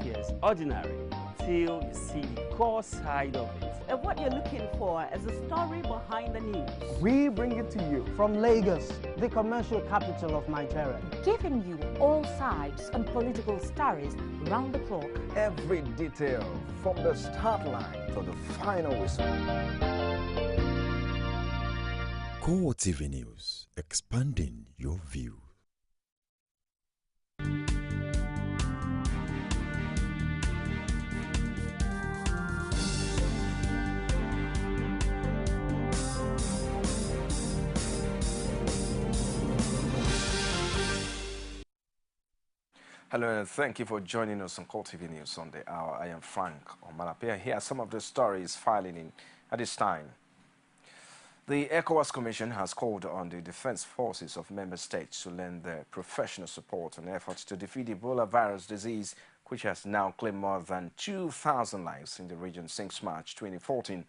appears ordinary till you see the core side of it. And what you're looking for is the story behind the news. We bring it to you from Lagos, the commercial capital of Nigeria. Giving you all sides and political stories round the clock. Every detail from the start line to the final whistle. CoreTV News, expanding your view. Hello and thank you for joining us on CoreTV News on the hour. I am Frank Omalapia. Here are some of the stories filing in at this time. The ECOWAS Commission has called on the defense forces of member states to lend their professional support and efforts to defeat Ebola virus disease, which has now claimed more than 2,000 lives in the region since March 2014.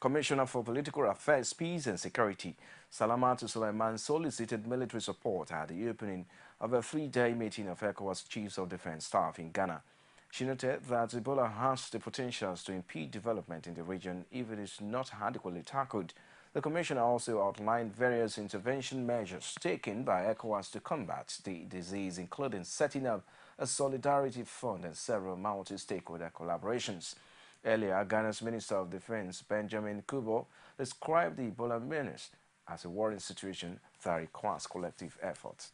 Commissioner for Political Affairs, Peace and Security, Salamatu Sulaiman, solicited military support at the opening of a three-day meeting of ECOWAS Chiefs of Defense Staff in Ghana. She noted that Ebola has the potential to impede development in the region if it is not adequately tackled. The Commissioner also outlined various intervention measures taken by ECOWAS to combat the disease, including setting up a solidarity fund and several multi-stakeholder collaborations. Earlier, Ghana's Minister of Defense, Benjamin Kubo, described the Ebola menace as a worrying situation that requires collective effort.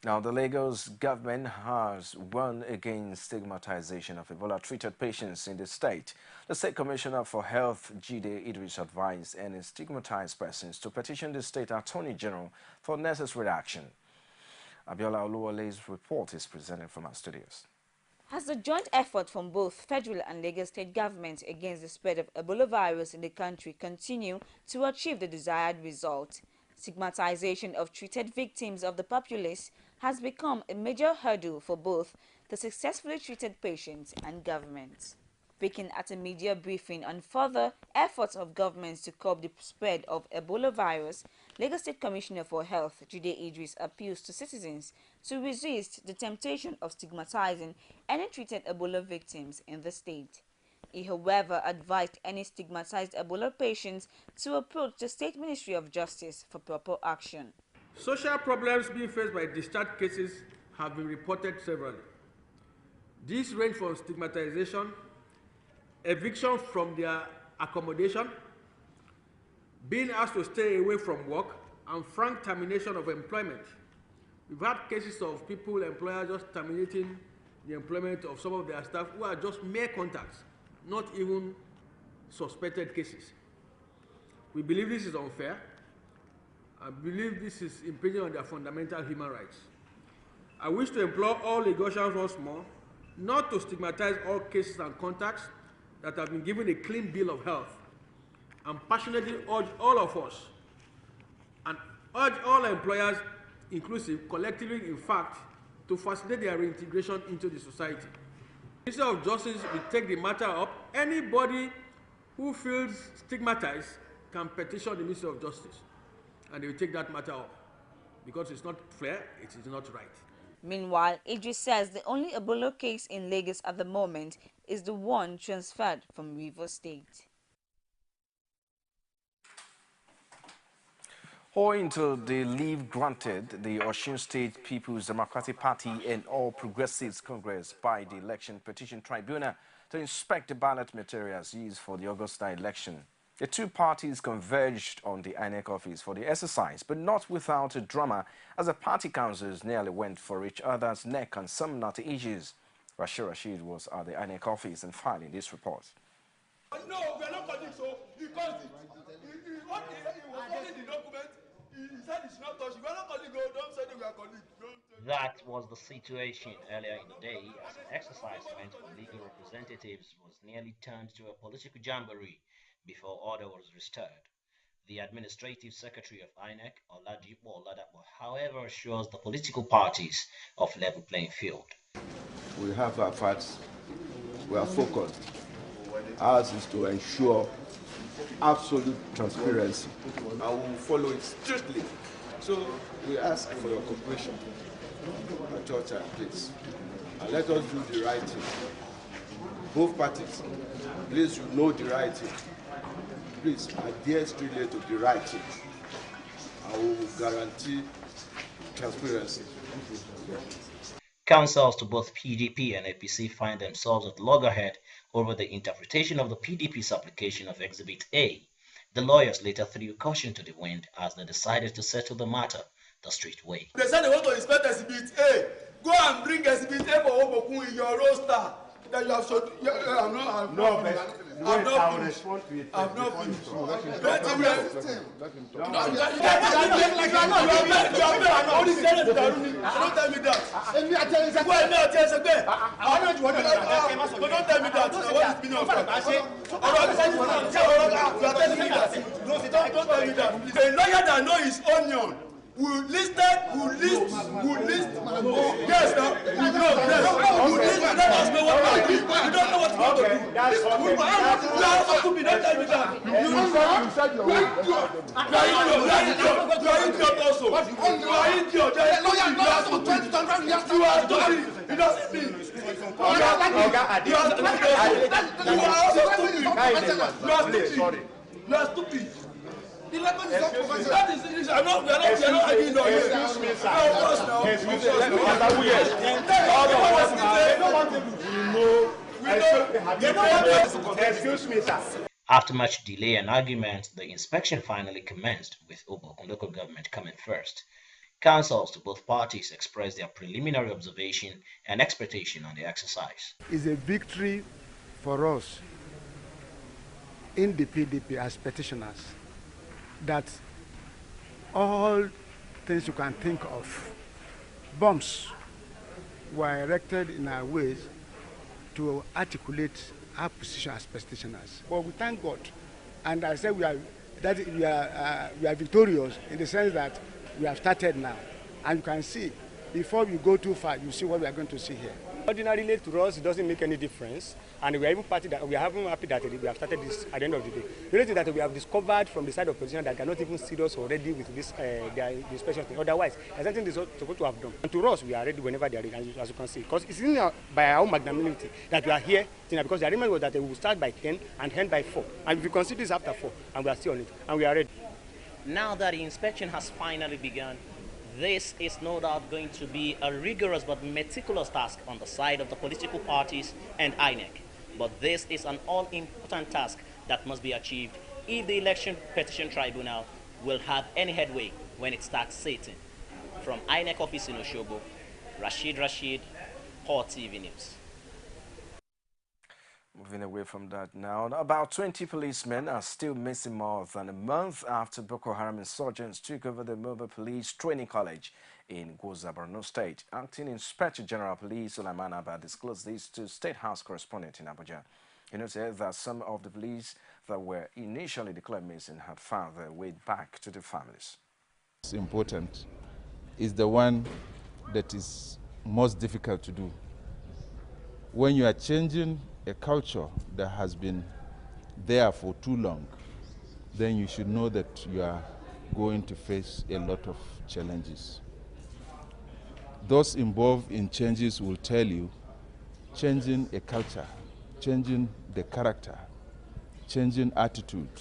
Now, the Lagos government has warned against stigmatization of Ebola-treated patients in the state. The State Commissioner for Health, Jide Idris, advised any stigmatized persons to petition the State Attorney General for necessary action. Abiola Oluwale's report is presented from our studios. As the joint effort from both federal and Lagos state governments against the spread of Ebola virus in the country continue to achieve the desired result, stigmatization of treated victims of the populace has become a major hurdle for both the successfully treated patients and governments. Speaking at a media briefing on further efforts of governments to curb the spread of Ebola virus, Lagos State Commissioner for Health, Jide Idris, appeals to citizens to resist the temptation of stigmatizing any treated Ebola victims in the state. He, however, advised any stigmatized Ebola patients to approach the State Ministry of Justice for proper action. Social problems being faced by discharged cases have been reported severally. These range from stigmatization, eviction from their accommodation, being asked to stay away from work, and frank termination of employment. We've had cases of employers just terminating the employment of some of their staff who are just mere contacts, not even suspected cases. We believe this is unfair. I believe this is impinging on their fundamental human rights. I wish to implore all Lagosians once more not to stigmatize all cases and contacts that have been given a clean bill of health, and passionately urge all of us and urge all employers, inclusive, collectively, in fact, to facilitate their reintegration into the society. The Ministry of Justice will take the matter up. Anybody who feels stigmatized can petition the Ministry of Justice, and they will take that matter up, because it's not fair, it is not right. Meanwhile, Idris says the only Ebola case in Lagos at the moment is the one transferred from Rivers State. Owing to the leave granted the Osun State People's Democratic Party and All Progressives Congress by the Election Petition Tribunal to inspect the ballot materials used for the Augusta election, the two parties converged on the INEC office for the exercise, but not without a drama, as the party councils nearly went for each other's neck on some knotty issues. Rashid was at the INEC office and filing this report. No, we are not calling so because it was only the document. He said it's not touched. We are not calling go. Don't say that we are calling. That was the situation earlier in the day, as an exercise meant for legal representatives was nearly turned to a political jamboree before order was restored. The administrative secretary of INEC, Oladipo Oladapo, however, assures the political parties of level playing field. We have our facts. We are focused. Ours is to ensure absolute transparency, and we will follow it strictly. So we ask for your cooperation, please. and let us do the right thing. Both parties, please, you know the right thing. Please adhere strictly to the right thing. I will guarantee transparency. Councils to both PDP and APC find themselves at loggerhead over the interpretation of the PDP's application of Exhibit A. The lawyers later threw caution to the wind as they decided to settle the matter the straight way. They said they want to inspect Exhibit A. Go and bring Exhibit A for Obokun in your roster. That you have showed. I'm not. I'll respond to it. I'm not finished. Don't tell me that. A lawyer that knows his onion will list. Yes, now. We know. Yes. Let us know what to do. We don't know what to do. You are so stupid. Don't tell me that. You said your word. You are idiot also. You are idiot. You are stupid. It doesn't mean. You are stupid. You are stupid. The level is not professional. That is, we are not arguing on here. Excuse me, sir. Excuse me, sir. After much delay and argument, the inspection finally commenced, with Obokun local government coming first. Councils to both parties expressed their preliminary observation and expectation on the exercise. It's a victory for us in the PDP as petitioners, that all things you can think of, bombs, were erected in our ways to articulate our position as petitioners. But we thank God, and I said we are victorious in the sense that we have started now, and you can see before we go too far, you see what we are going to see here. Ordinarily, to us, it doesn't make any difference, and we are even happy that we have started this at the end of the day. The only thing that we have discovered from the side of position that they are not even serious already with this the inspection thing. Otherwise, there's nothing they're supposed to have done. And to us, we are ready whenever they are ready, as you can see, because it's in by our own magnanimity that we are here, because the agreement was that we will start by 10 and end by 4, and if you consider this after 4, and we are still on it, and we are ready. Now that the inspection has finally begun, this is no doubt going to be a rigorous but meticulous task on the side of the political parties and INEC. But this is an all-important task that must be achieved if the Election Petition Tribunal will have any headway when it starts sitting. From INEC office in Oshobo, Rashid, CoreTV News. Moving away from that now, about 20 policemen are still missing more than a month after Boko Haram insurgents took over the Mobile Police Training College in Goza, Borno State. Acting Inspector General Police Sulaiman Abba disclosed this to State House correspondent in Abuja. He noted that some of the police that were initially declared missing had found their way back to their families. What's important is the one that is most difficult to do. When you are changing a culture that has been there for too long, then you should know that you are going to face a lot of challenges. Those involved in changes will tell you changing a culture, changing the character, changing attitude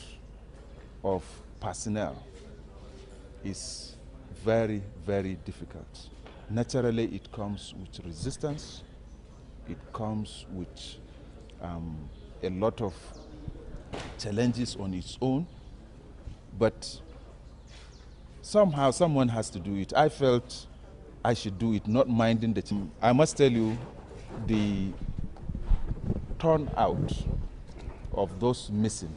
of personnel is very, very difficult. Naturally, it comes with resistance, it comes with a lot of challenges on its own, but somehow someone has to do it. I felt I should do it, not minding the team. I must tell you, the turnout of those missing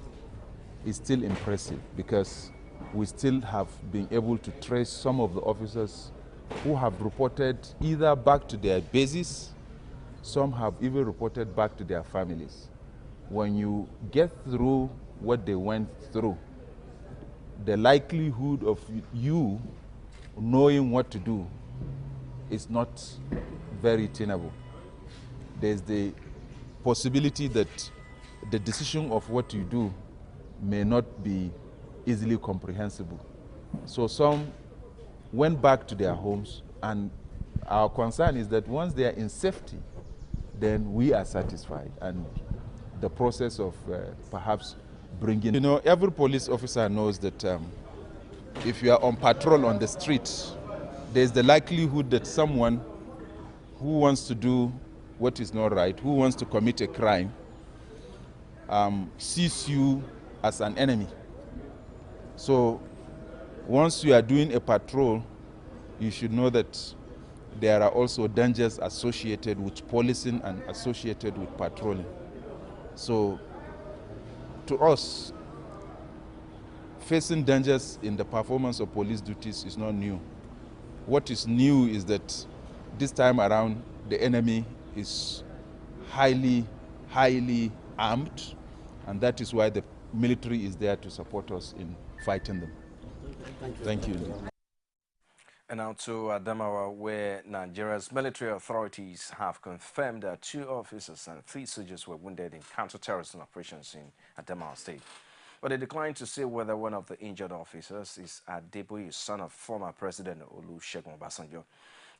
is still impressive, because we still have been able to trace some of the officers who have reported either back to their bases. Some have even reported back to their families. When you get through what they went through, the likelihood of you knowing what to do is not very tenable. There's the possibility that the decision of what you do may not be easily comprehensible. So some went back to their homes, and our concern is that once they are in safety, then we are satisfied. And the process of perhaps bringing, you know, every police officer knows that if you are on patrol on the street, there's the likelihood that someone who wants to do what is not right, who wants to commit a crime, sees you as an enemy. So once you are doing a patrol, you should know that there are also dangers associated with policing and associated with patrolling. So to us, facing dangers in the performance of police duties is not new. What is new is that this time around, the enemy is highly armed, and that is why the military is there to support us in fighting them. Thank you. And now to Adamawa, where Nigeria's military authorities have confirmed that 2 officers and 3 soldiers were wounded in counter-terrorism operations in Adamawa State. But they declined to say whether one of the injured officers is Adeboye, son of former President Olusegun Obasanjo.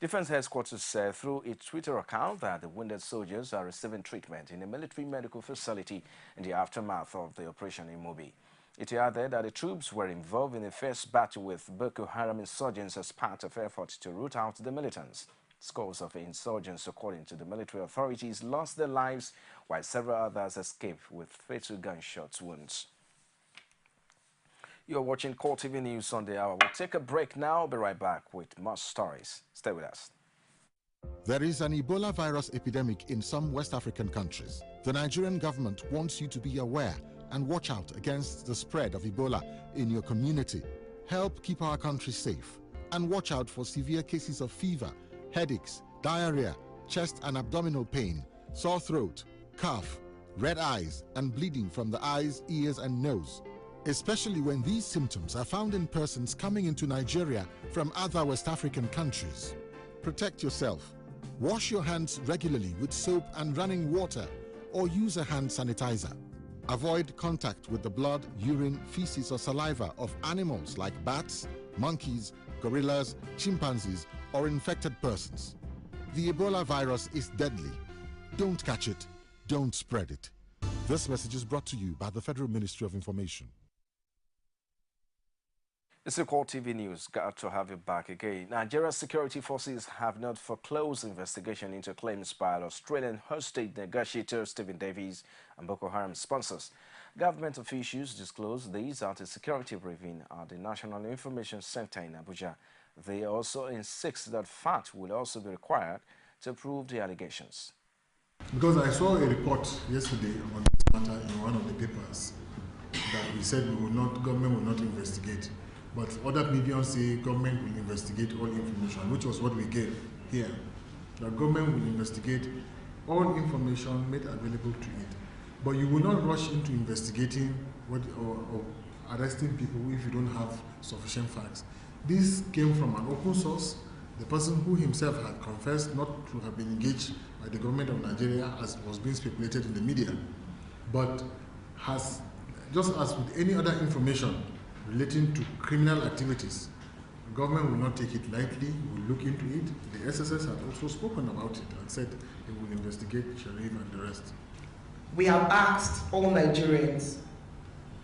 Defense headquarters said through its Twitter account that the wounded soldiers are receiving treatment in a military medical facility in the aftermath of the operation in Mobi. It added that the troops were involved in the first battle with Boko Haram insurgents as part of efforts to root out the militants. Scores of insurgents, according to the military authorities, lost their lives, while several others escaped with fatal gunshot wounds. You're watching CoreTV News on the Hour. We'll take a break now. I'll be right back with more stories. Stay with us. There is an Ebola virus epidemic in some West African countries. The Nigerian government wants you to be aware and watch out against the spread of Ebola in your community. Help keep our country safe and watch out for severe cases of fever, headaches, diarrhea, chest and abdominal pain, sore throat, cough, red eyes, and bleeding from the eyes, ears, and nose, especially when these symptoms are found in persons coming into Nigeria from other West African countries. Protect yourself. Wash your hands regularly with soap and running water, or use a hand sanitizer. Avoid contact with the blood, urine, feces, or saliva of animals like bats, monkeys, gorillas, chimpanzees, or infected persons. The Ebola virus is deadly. Don't catch it. Don't spread it. This message is brought to you by the Federal Ministry of Information. It's a CoreTV News. Glad to have you back again. Nigeria's security forces have not foreclosed investigation into claims by Australian hostage negotiator Stephen Davies and Boko Haram sponsors. Government officials disclosed these at a security briefing at the National Information Center in Abuja. They also insist that facts will also be required to prove the allegations. Because I saw a report yesterday on this matter in one of the papers that we said government will not investigate. But other media say government will investigate all information, which was what we gave here. The government will investigate all information made available to it. But you will not rush into investigating or arresting people if you don't have sufficient facts. This came from an open source. The person who himself had confessed not to have been engaged by the government of Nigeria, as was being speculated in the media, but has, just as with any other information relating to criminal activities, the government will not take it lightly, will look into it. The SSS had also spoken about it and said they will investigate Sharif and the rest. We have asked all Nigerians,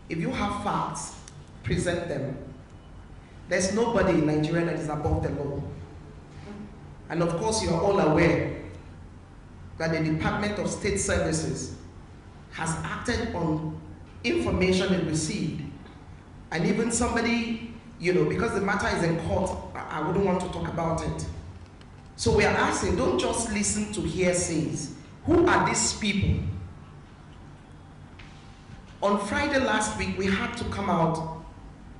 if you have facts, present them. There's nobody in Nigeria that is above the law. And of course, you are all aware that the Department of State Services has acted on information it received. And even somebody, because the matter is in court, I wouldn't want to talk about it. So we are asking, don't just listen to hearsays. Who are these people? On Friday last week, we had to come out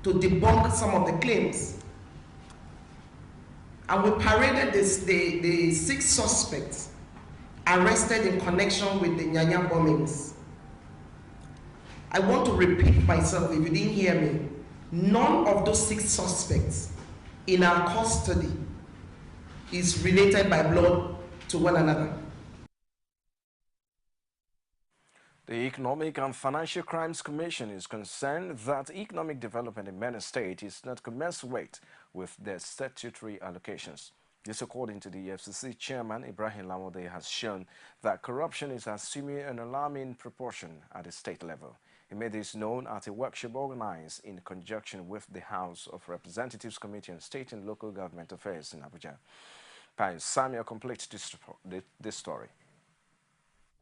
to debunk some of the claims. And we paraded the 6 suspects arrested in connection with the Nyanya bombings. I want to repeat myself if you didn't hear me. None of those 6 suspects in our custody is related by blood to one another. The Economic and Financial Crimes Commission is concerned that economic development in Benin State is not commensurate with their statutory allocations. This according to the EFCC chairman, Ibrahim Lamode, has shown that corruption is assuming an alarming proportion at the state level. He made this known at a workshop organized in conjunction with the House of Representatives Committee on State and Local Government Affairs in Abuja. Pius Samuel completes this story.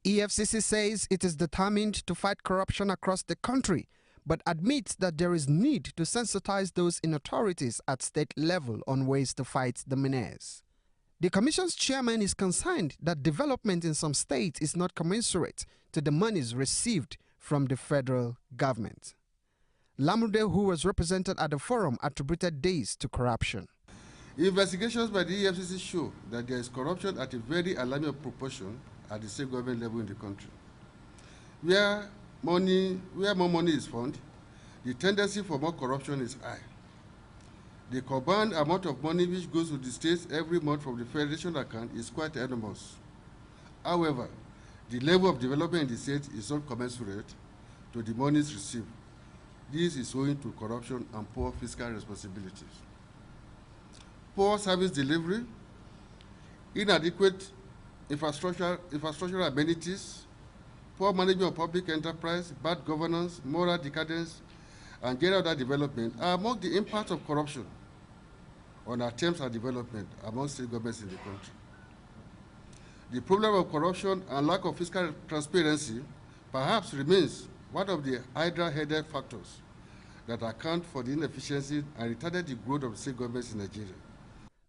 EFCC says it is determined to fight corruption across the country, but admits that there is need to sensitize those in authorities at state level on ways to fight the menace. The Commission's chairman is concerned that development in some states is not commensurate to the monies received from the federal government. Lamude, who was represented at the forum, attributed this to corruption. Investigations by the EFCC show that there is corruption at a very alarming proportion at the state government level in the country. Where more money is found, the tendency for more corruption is high. The combined amount of money which goes to the states every month from the federation account is quite enormous. However, the level of development in the state is not commensurate to the monies received. This is owing to corruption and poor fiscal responsibilities. Poor service delivery, inadequate infrastructural amenities, poor management of public enterprise, bad governance, moral decadence, and general development are among the impacts of corruption on attempts at development among state governments in the country. The problem of corruption and lack of fiscal transparency perhaps remains one of the hydra-headed factors that account for the inefficiency and retarded the growth of state governments in Nigeria.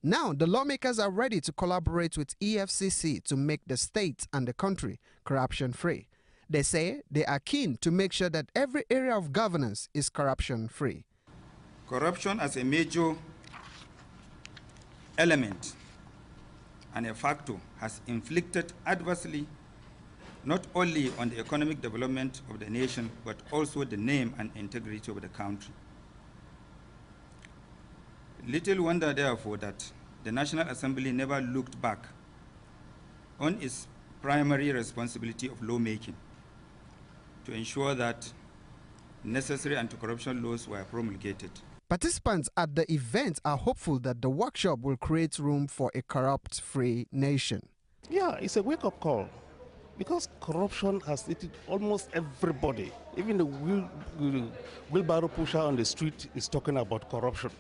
Now, the lawmakers are ready to collaborate with EFCC to make the state and the country corruption-free. They say they are keen to make sure that every area of governance is corruption-free. Corruption as a major element and a factor has inflicted adversely not only on the economic development of the nation, but also the name and integrity of the country. Little wonder, therefore, that the National Assembly never looked back on its primary responsibility of lawmaking to ensure that necessary anti-corruption laws were promulgated. Participants at the event are hopeful that the workshop will create room for a corrupt-free nation. Yeah, it's a wake-up call because corruption has hit almost everybody. Even the wheelbarrow pusher on the street is talking about corruption.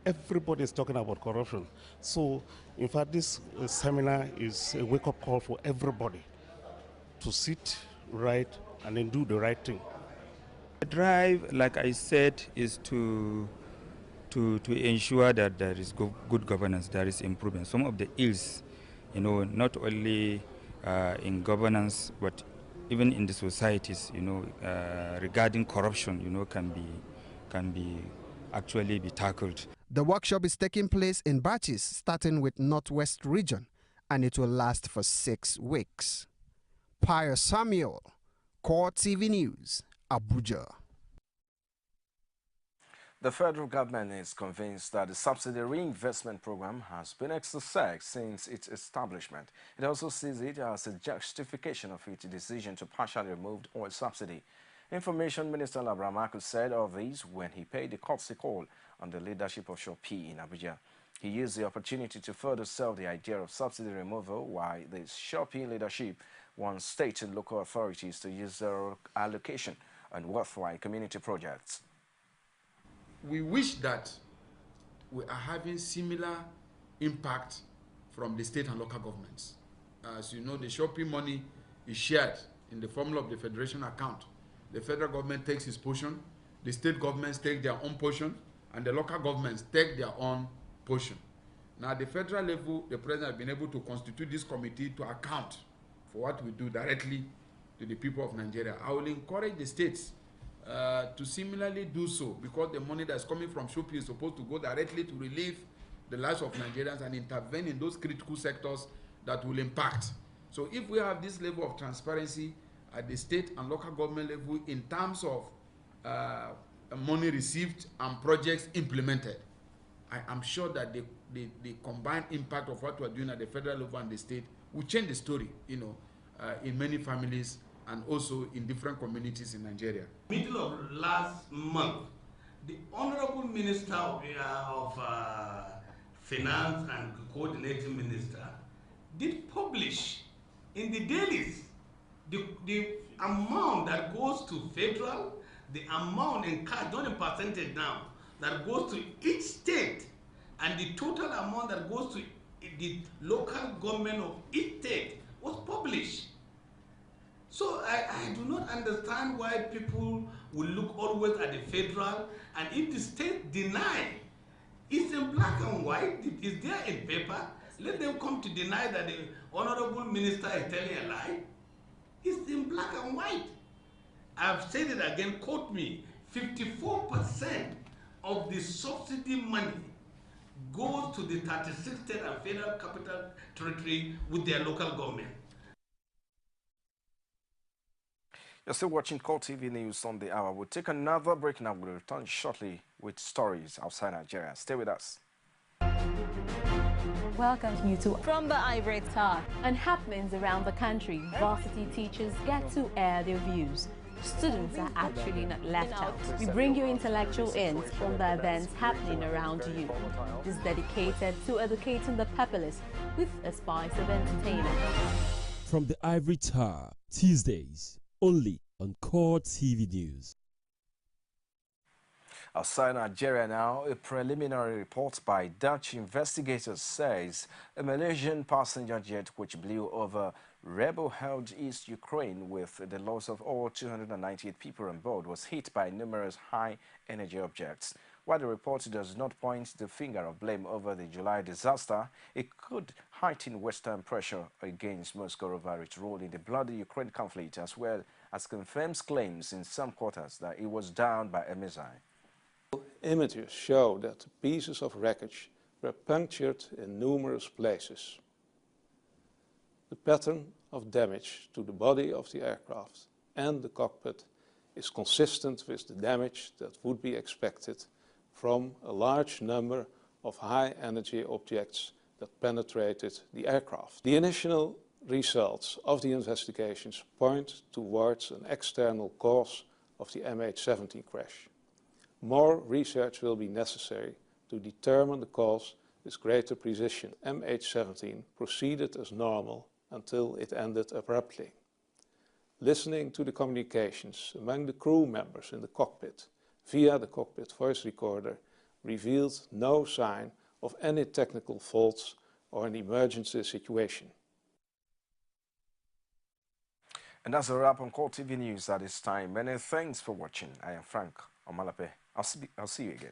Everybody is talking about corruption. So, in fact, this seminar is a wake-up call for everybody to sit right and then do the right thing. The drive, like I said, is to ensure that there is good governance, there is improvement. Some of the ills, not only in governance, but even in the societies, regarding corruption, can be actually be tackled. The workshop is taking place in batches, starting with Northwest region, and it will last for 6 weeks. Pius Samuel, CoreTV News, Abuja. The federal government is convinced that the subsidy reinvestment program has been exercised since its establishment. It also sees it as a justification of its decision to partially remove oil subsidy. Information Minister Labramaku said of this when he paid the courtesy call on the leadership of Shopi in Abuja. He used the opportunity to further sell the idea of subsidy removal, while the Shopi leadership wants state and local authorities to use their allocation on worthwhile community projects. We wish that we are having similar impact from the state and local governments. As you know, the Shopi money is shared in the formula of the federation account. The federal government takes its portion, the state governments take their own portion, and the local governments take their own portion. Now, at the federal level, the president has been able to constitute this committee to account for what we do directly to the people of Nigeria. I will encourage the states to similarly do so, because the money that's coming from Shopi is supposed to go directly to relieve the lives of Nigerians and intervene in those critical sectors that will impact. So if we have this level of transparency at the state and local government level in terms of money received and projects implemented, I am sure that the combined impact of what we're doing at the federal level and the state will change the story, in many families and also in different communities in Nigeria. Middle of last month, the Honorable Minister of Finance and Coordinating Minister, did publish in the dailies the amount that goes to federal, the amount in cash, not in percentage now, that goes to each state, and the total amount that goes to the local government of each state was published. So I do not understand why people will look always at the federal, and if the state deny, it's in black and white, it is there in paper, let them come to deny that the honorable minister is telling a lie. It's in black and white. I've said it again, quote me, 54% of the subsidy money goes to the 36 state and federal capital territory with their local government. You're still watching CoreTV News on the hour. We'll take another break now. We'll return shortly with stories outside Nigeria. Stay with us. Welcome you to From the Ivory Tower. On happenings around the country, varsity teachers get to air their views. Students are actually not left out. We bring you intellectual ends from the events happening around you. This is dedicated to educating the populace with a spice of entertainment. From the Ivory Tower, Tuesdays, only on CoreTV News. Outside Nigeria now, a preliminary report by Dutch investigators says a Malaysian passenger jet which blew over rebel-held East Ukraine with the loss of all 298 people on board was hit by numerous high-energy objects. While the report does not point the finger of blame over the July disaster, it could heighten Western pressure against Moscow over its role in the bloody Ukraine conflict, as well as confirms claims in some quarters that it was downed by a missile. Images show that pieces of wreckage were punctured in numerous places. The pattern of damage to the body of the aircraft and the cockpit is consistent with the damage that would be expected from a large number of high-energy objects that penetrated the aircraft. The initial results of the investigations point towards an external cause of the MH17 crash. More research will be necessary to determine the cause with greater precision. MH17 proceeded as normal until it ended abruptly. Listening to the communications among the crew members in the cockpit via the cockpit voice recorder revealed no sign of any technical faults or an emergency situation. And that's a wrap on CoreTV News at this time. Many thanks for watching. I am Frank Omalape. I'll see you again.